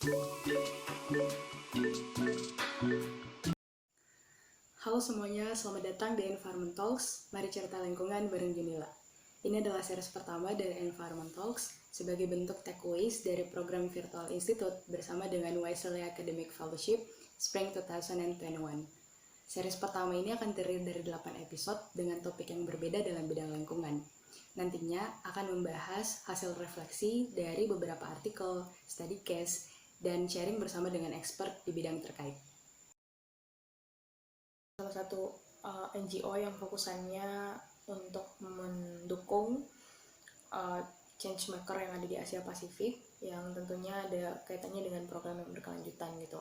Halo semuanya, selamat datang di Environment Talks. Mari cerita lingkungan bareng Junila. Ini adalah series pertama dari Environment Talks sebagai bentuk takeaways dari program Virtual Institute bersama dengan Wisely Academic Fellowship Spring 2021. Series pertama ini akan terdiri dari 8 episode dengan topik yang berbeda dalam bidang lingkungan. Nantinya akan membahas hasil refleksi dari beberapa artikel, study case, dan sharing bersama dengan expert di bidang terkait. Salah satu NGO yang fokusannya untuk mendukung change maker yang ada di Asia Pasifik yang tentunya ada kaitannya dengan program yang berkelanjutan gitu.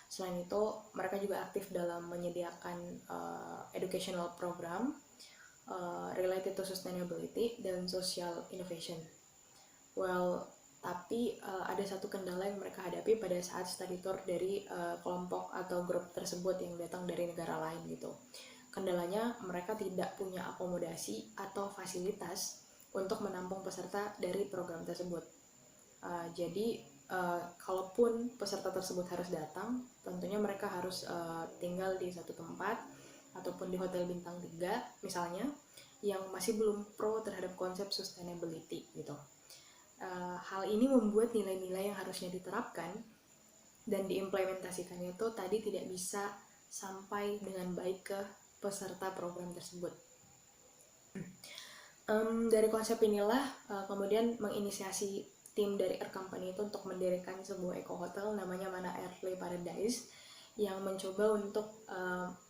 Selain itu, mereka juga aktif dalam menyediakan educational program related to sustainability dan social innovation. Tapi ada satu kendala yang mereka hadapi pada saat study tour dari kelompok atau grup tersebut yang datang dari negara lain gitu. Kendalanya mereka tidak punya akomodasi atau fasilitas untuk menampung peserta dari program tersebut. Jadi kalaupun peserta tersebut harus datang, tentunya mereka harus tinggal di satu tempat ataupun di hotel bintang 3 misalnya, yang masih belum pro terhadap konsep sustainability gitu. Hal ini membuat nilai-nilai yang harusnya diterapkan dan diimplementasikannya itu tadi tidak bisa sampai dengan baik ke peserta program tersebut. Dari konsep inilah kemudian menginisiasi tim dari Air Company itu untuk mendirikan sebuah eco hotel namanya Mana Earthly Paradise yang mencoba untuk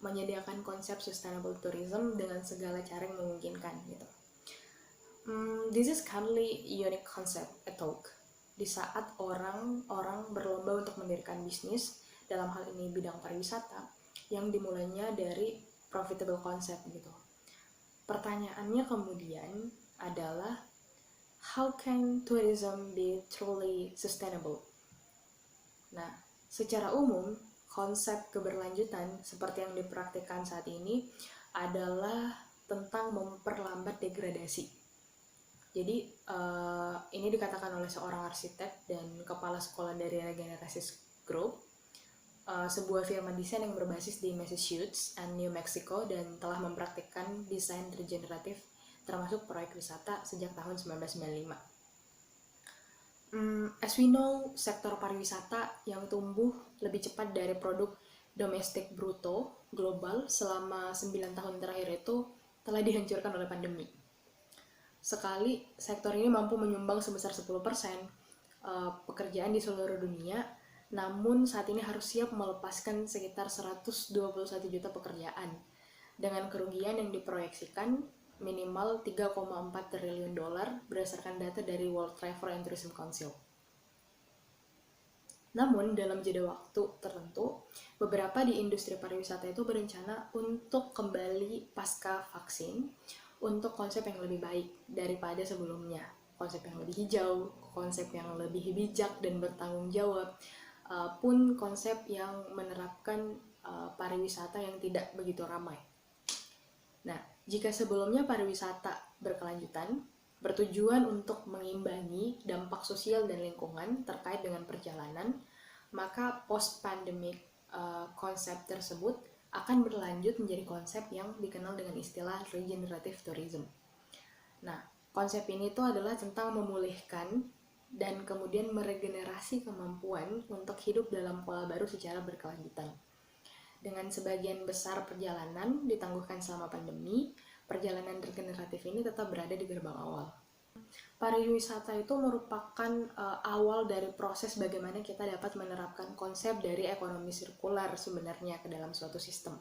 menyediakan konsep sustainable tourism dengan segala cara yang memungkinkan gitu. This is currently unique concept at talk. Di saat orang-orang berlomba untuk mendirikan bisnis, dalam hal ini bidang pariwisata, yang dimulainya dari profitable concept gitu. Pertanyaannya kemudian adalah, how can tourism be truly sustainable? Nah, secara umum, konsep keberlanjutan seperti yang dipraktikkan saat ini adalah tentang memperlambat degradasi. Jadi ini dikatakan oleh seorang arsitek dan kepala sekolah dari Regeneration Group, sebuah firma desain yang berbasis di Massachusetts and New Mexico dan telah mempraktikkan desain regeneratif termasuk proyek wisata sejak tahun 1995. As we know, sektor pariwisata yang tumbuh lebih cepat dari produk domestik bruto global selama 9 tahun terakhir itu telah dihancurkan oleh pandemi. Sekali sektor ini mampu menyumbang sebesar 10% pekerjaan di seluruh dunia, namun saat ini harus siap melepaskan sekitar 121 juta pekerjaan dengan kerugian yang diproyeksikan minimal 3,4 triliun dolar berdasarkan data dari World Travel and Tourism Council. Namun, dalam jeda waktu tertentu, beberapa di industri pariwisata itu berencana untuk kembali pasca vaksin untuk konsep yang lebih baik daripada sebelumnya. Konsep yang lebih hijau, konsep yang lebih bijak dan bertanggung jawab, pun konsep yang menerapkan pariwisata yang tidak begitu ramai. Nah, jika sebelumnya pariwisata berkelanjutan, bertujuan untuk mengimbangi dampak sosial dan lingkungan terkait dengan perjalanan, maka post-pandemic konsep tersebut akan berlanjut menjadi konsep yang dikenal dengan istilah regenerative tourism. Nah, konsep ini tuh adalah tentang memulihkan dan kemudian meregenerasi kemampuan untuk hidup dalam pola baru secara berkelanjutan. Dengan sebagian besar perjalanan ditangguhkan selama pandemi, perjalanan regeneratif ini tetap berada di gerbang awal. Pariwisata itu merupakan awal dari proses bagaimana kita dapat menerapkan konsep dari ekonomi sirkular sebenarnya ke dalam suatu sistem.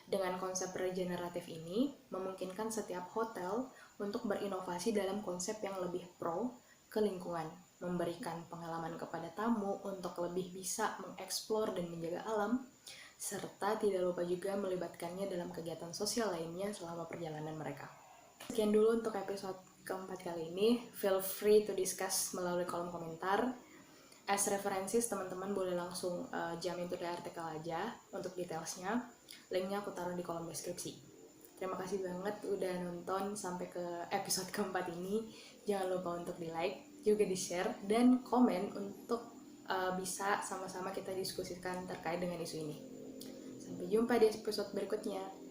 Dengan konsep regeneratif ini, memungkinkan setiap hotel untuk berinovasi dalam konsep yang lebih pro ke lingkungan, memberikan pengalaman kepada tamu untuk lebih bisa mengeksplor dan menjaga alam, serta tidak lupa juga melibatkannya dalam kegiatan sosial lainnya selama perjalanan mereka. Sekian dulu untuk episode keempat kali ini. Feel free to discuss melalui kolom komentar. As references, teman-teman boleh langsung jump into the artikel aja untuk detailsnya. Linknya aku taruh di kolom deskripsi. Terima kasih banget udah nonton sampai ke episode keempat ini. Jangan lupa untuk di like, juga di share, dan komen untuk bisa sama-sama kita diskusikan terkait dengan isu ini. Sampai jumpa di episode berikutnya.